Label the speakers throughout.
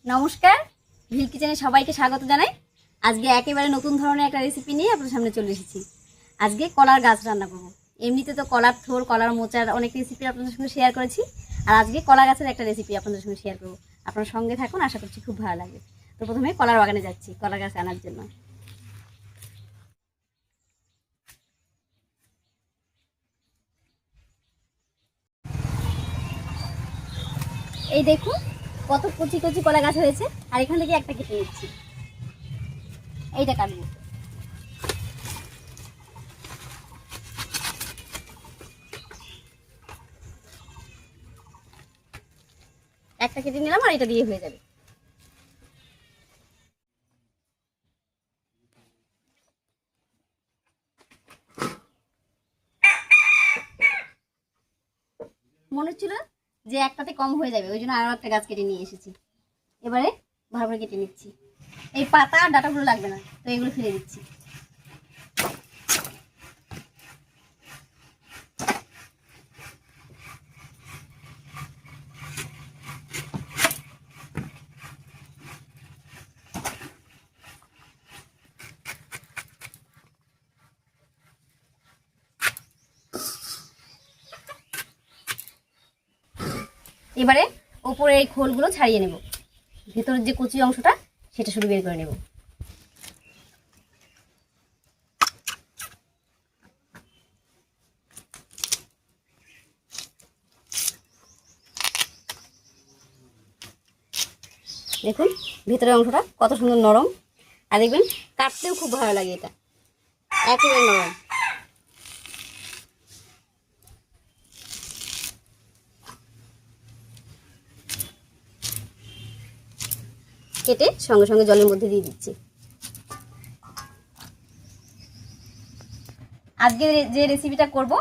Speaker 1: নমস্কার, ভিল কিচেনে সবাইকে স্বাগত জানাই। আজকে একেবারে নতুন ধরনের একটা রেসিপি নিয়ে আপনাদের সামনে চলে এসেছি। আজকে কলার গাছ রান্না করব। এমনিতে তো কলার থোর, কলার মোচার অনেক রেসিপি আপনাদের সঙ্গে শেয়ার করেছি, আর আজকে কলা গাছের একটা রেসিপি আপনাদের সঙ্গে শেয়ার করব। আপনার সঙ্গে থাকুন, আশা করছি খুব ভালো লাগবে। তো প্রথমে কলার বাগানে যাচ্ছি কলা গাছ আনার জন্য। এই দেখুন কত কচি কচি কলা গাছ হয়েছে, আর এখান থেকে একটা কেটে নিচ্ছি। এইটা কাটবো। একটা কেটে নিলাম, আর এটা দিয়ে হয়ে যাবে। মনে হচ্ছিল যে একটাতে কম হয়ে যাবে, ওই জন্য আরো একটা গাছ কেটে নিয়ে এসেছি। এবারে ভালো করে কেটে নিচ্ছি। এই পাতা আর ডাঁটাগুলো লাগবে না, তো এগুলো ফেলে দিচ্ছি। এবারে ওপরে এই খোলগুলো ছাড়িয়ে নেব, ভেতরের যে কচি অংশটা সেটা শুধু বের করে নেব। দেখুন ভেতরের অংশটা কত সুন্দর নরম, আর দেখবেন কাটতেও খুব ভালো লাগে। এটা একেবারে নরম। কেটে সঙ্গে সঙ্গে জলের মধ্যে দিয়ে দিচ্ছি। আজকে যে রেসিপিটা করব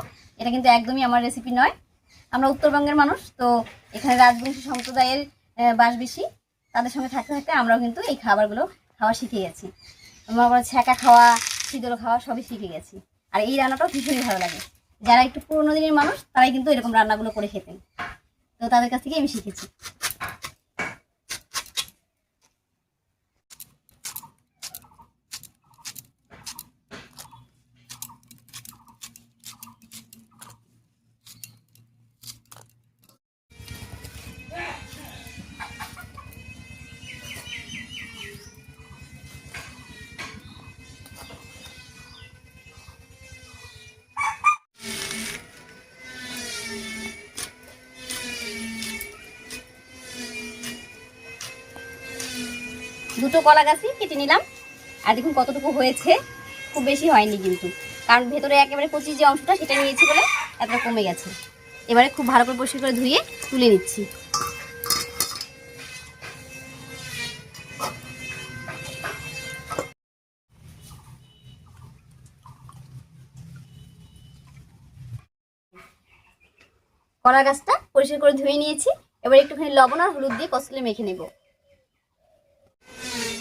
Speaker 1: এটা কিন্তু একদমই আমার রেসিপি নয়। আমরা উত্তরবঙ্গের মানুষ, তো এখানে রাজবংশী সম্প্রদায়ের বাস বেশি। তাদের সঙ্গে থাকতে থাকতে আমরাও কিন্তু এই খাবারগুলো খাওয়া শিখে গেছি। আমরা ছ্যাঁকা খাওয়া, শীতল খাওয়া সবই শিখে গেছি। আর এই রান্নাটাও ভীষণই ভালো লাগে। যারা একটু পুরোনো দিনের মানুষ তারাই কিন্তু এরকম রান্নাগুলো করে খেতেন, তো তাদের কাছ থেকে আমি শিখেছি। দুটো কলা গাছই কেটে নিলাম, আর দেখুন কতটুকু হয়েছে। খুব বেশি হয়নি কিন্তু, কারণ ভেতরে একেবারে কচি যে অংশটা সেটা নিয়েছি বলে এতটা কমে গেছে। এবারে খুব ভালো করে পরিষ্কার করে ধুয়ে তুলে নিচ্ছি। কলা গাছটা পরিষ্কার করে ধুয়ে নিয়েছি। এবার একটুখানি লবণ আর হলুদ দিয়ে কষলে মেখে নেব।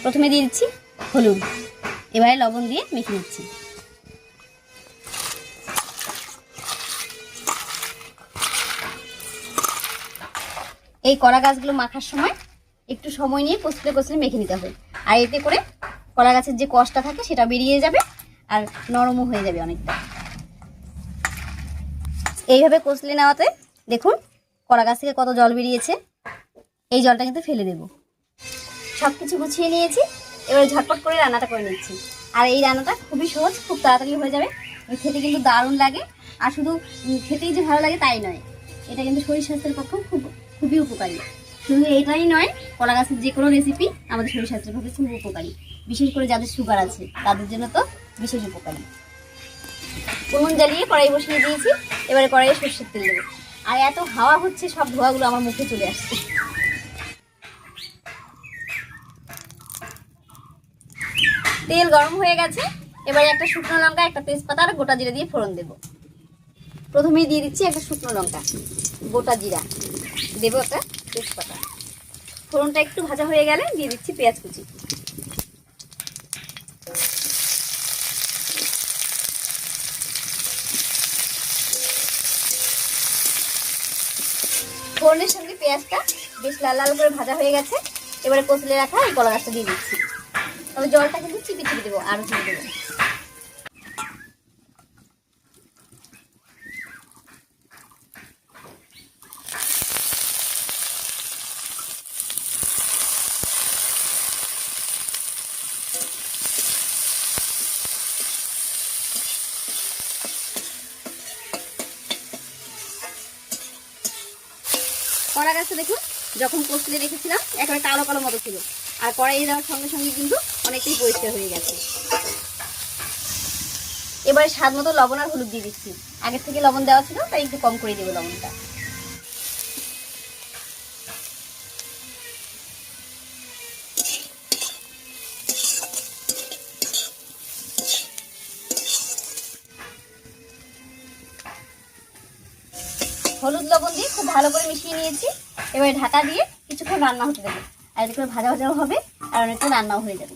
Speaker 1: প্রথমে দিয়ে দিচ্ছি হলুদ, এবারে লবণ দিয়ে মেখে নিচ্ছি। এই কলা গাছগুলো মাখার সময় একটু সময় নিয়ে কষলে কষলে মেখে নিতে হবে, আর এতে করে কলা গাছের যে কষটা থাকে সেটা বেরিয়ে যাবে, আর নরমও হয়ে যাবে অনেকটা। এইভাবে কষলে নেওয়াতে দেখুন কলা গাছ থেকে কত জল বেরিয়েছে। এই জলটা কিন্তু ফেলে দেব। সব কিছু গুছিয়ে নিয়েছি, এবারে ঝটপট করে রান্নাটা করে নিচ্ছি। আর এই রান্নাটা খুবই সহজ, খুব তাড়াতাড়ি হয়ে যাবে। খেতে কিন্তু দারুণ লাগে, আর শুধু খেতেই যে ভালো লাগে তাই নয়, এটা কিন্তু শরীর স্বাস্থ্যের পক্ষেও খুবই উপকারী। শুধু এটাই নয়, কলা গাছের যে কোনো রেসিপি আমাদের শরীর স্বাস্থ্যের পক্ষে খুব উপকারী। বিশেষ করে যাদের সুগার আছে তাদের জন্য তো বিশেষ উপকারী। উনুন জ্বালিয়ে কড়াই বসিয়ে দিয়েছি, এবারে কড়াইয়ে সর্ষের তেল দেবো। আর এত হাওয়া হচ্ছে, সব ধোঁয়াগুলো আমার মুখে চলে আসছে। তেল গরম হয়ে গেছে, এবারে একটা শুকনো লঙ্কা, একটা তেজপাতা আর গোটা জিরা দিয়ে ফোড়ন দেব। প্রথমেই দিয়ে দিচ্ছি একটা শুকনো লঙ্কা, গোটা জিরা দেবো, একটা তেজপাতা। ফোড়নটা একটু ভাজা হয়ে গেলে দিয়ে দিচ্ছি পেঁয়াজ কুচি। ফোড়নের সঙ্গে পেঁয়াজটা বেশ লাল লাল করে ভাজা হয়ে গেছে, এবারে কচলে রাখা এই কলা গাছটা দিয়ে দিচ্ছি। তবে জলটা কিন্তু চিপে চিপে দেবো, আরও চিপে দেবো। কলা গাছটা দেখুন যখন কচলে রেখেছিলাম একেবারে কালো কালো মতো ছিল, আর কড়াইয়ে দেওয়ার সঙ্গে সঙ্গে কিন্তু অনেকটাই পরিষ্কার হয়ে গেছে। এবারে স্বাদ মতো লবণ আর হলুদ দিয়ে দিচ্ছি। আগের থেকে লবণ দেওয়া ছিল, তাই একটু কম করে দেবো লবণটা। হলুদ লবণ দিয়ে খুব ভালো করে মিশিয়ে নিয়েছি। এবারে ঢাকা দিয়ে কিছুক্ষণ রান্না হতে দেবো, আর এতে করে ভাজা ভাজাও হবে আর অনেকটা রান্নাও হয়ে যাবে।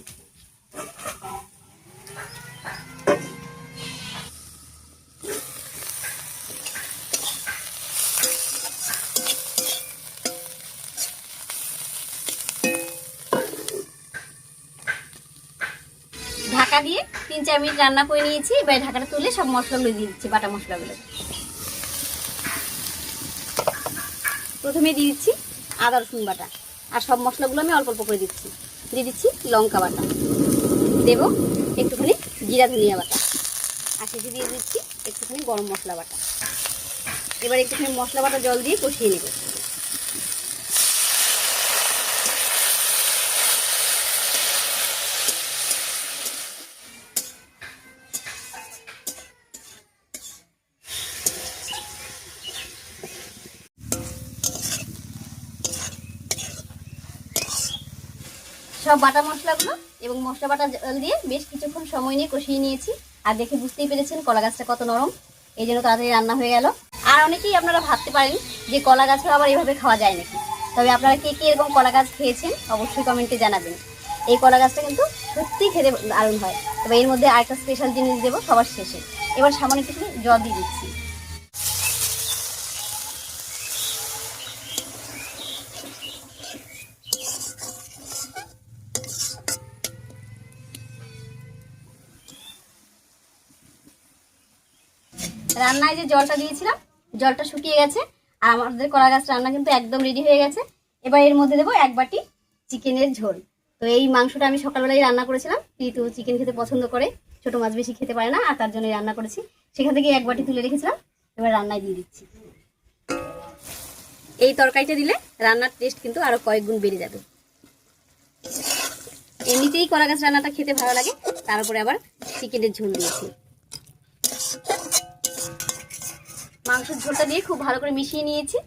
Speaker 1: ঢাকা দিয়ে 3-4 মিনিট রান্না করে নিয়েছি। এবার ঢাকাটা তুলে সব মশলাগুলো দিয়ে দিচ্ছি, বাটা মশলাগুলো। প্রথমে দিয়ে দিচ্ছি আদা রসুন বাটা, আর সব মশলাগুলো আমি অল্প অল্প করে দিচ্ছি। দিয়ে দিচ্ছি লঙ্কা বাটা, দেব একটুখানি জিরা ধনিয়া বাটা, আর শেষে দিয়ে দিচ্ছি একটুখানি গরম মশলা বাটা। এবার একটুখানি মশলা বাটা জল দিয়ে কষিয়ে নেব। সব বাটা মশলাগুলো এবং মশলা বাটা জল দিয়ে বেশ কিছুক্ষণ সময় নিয়ে কষিয়ে নিয়েছি। আর দেখে বুঝতেই পেরেছেন কলা গাছটা কত নরম, এই জন্য তাড়াতাড়ি রান্না হয়ে গেল। আর অনেকেই আপনারা ভাবতে পারেন যে কলা গাছও আবার এইভাবে খাওয়া যায় নাকি। তবে আপনারা কে কে এরকম কলা গাছ খেয়েছেন অবশ্যই কমেন্টে জানাবেন। এই কলা গাছটা কিন্তু সত্যিই খেতে দারুণ হয়। তবে এর মধ্যে আরেকটা স্পেশাল জিনিস দেবো সবার শেষে। এবার সামান্য কিছু জল দিয়ে দিচ্ছি। রান্নায় যে জলটা দিয়েছিলাম জলটা শুকিয়ে গেছে, আর আমাদের কলা গাছ রান্না কিন্তু একদম রেডি হয়ে গেছে। এবার এর মধ্যে দেবো 1 বাটি চিকেনের ঝোল। তো এই মাংসটা আমি সকালবেলায় রান্না করেছিলাম, কিন্তু চিকেন খেতে পছন্দ করে, ছোট মাছ বেশি খেতে পারে না, আর তার জন্যই রান্না করেছি। সেখান থেকে 1 বাটি তুলে রেখেছিলাম, এবার রান্নায় দিয়ে দিচ্ছি। এই তরকারিটা দিলে রান্নার টেস্ট কিন্তু আরো কয়েক গুণ বেড়ে যাবে। এমনিতেই কলা গাছ রান্নাটা খেতে ভালো লাগে, তার উপরে আবার চিকেনের ঝোল দিয়েছি। মাংসের ঝোলটা দিয়ে খুব ভালো করে মিশিয়ে নিয়েছি।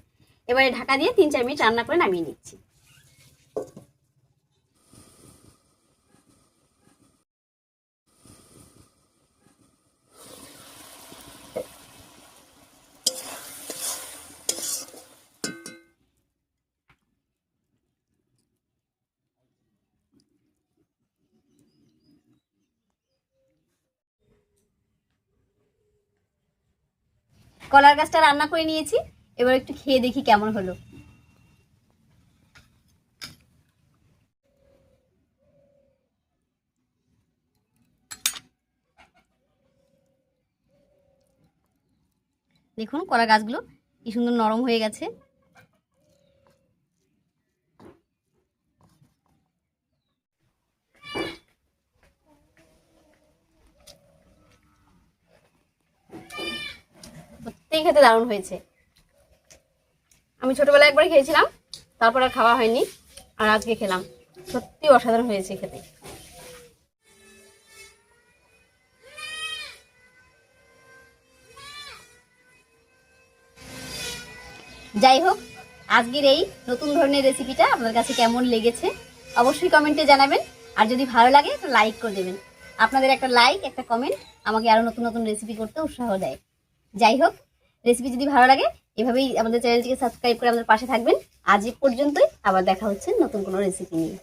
Speaker 1: এবারে ঢাকা দিয়ে 3-4 মিনিট রান্না করে নামিয়ে নিচ্ছি। কলার গাছটা রান্না করে নিয়েছি, এবার একটু খেয়ে দেখি কেমন হলো। দেখুন কলা গাছগুলো কি সুন্দর নরম হয়ে গেছে। সত্যিই খেতে দারুণ হয়েছে। আমি ছোটবেলায় একবার খেয়েছিলাম, তারপর আর খাওয়া হয়নি, আর আজকে খেলাম। সত্যি অসাধারণ হয়েছে খেতে। যাই হোক, আজকের এই নতুন ধরনের রেসিপিটা আপনার কাছে কেমন লেগেছে অবশ্যই কমেন্টে জানাবেন। আর যদি ভালো লাগে তো লাইক করে দেবেন। আপনাদের একটা লাইক, একটা কমেন্ট আমাকে আরো নতুন নতুন রেসিপি করতে উৎসাহ দেয়। যাই হোক, রেসিপি যদি ভালো লাগে এভাবেই আমাদের চ্যানেলটিকে সাবস্ক্রাইব করে আমাদের পাশে থাকবেন। আজ এ পর্যন্তই, আবার দেখা হচ্ছে নতুন কোনো রেসিপি নিয়ে।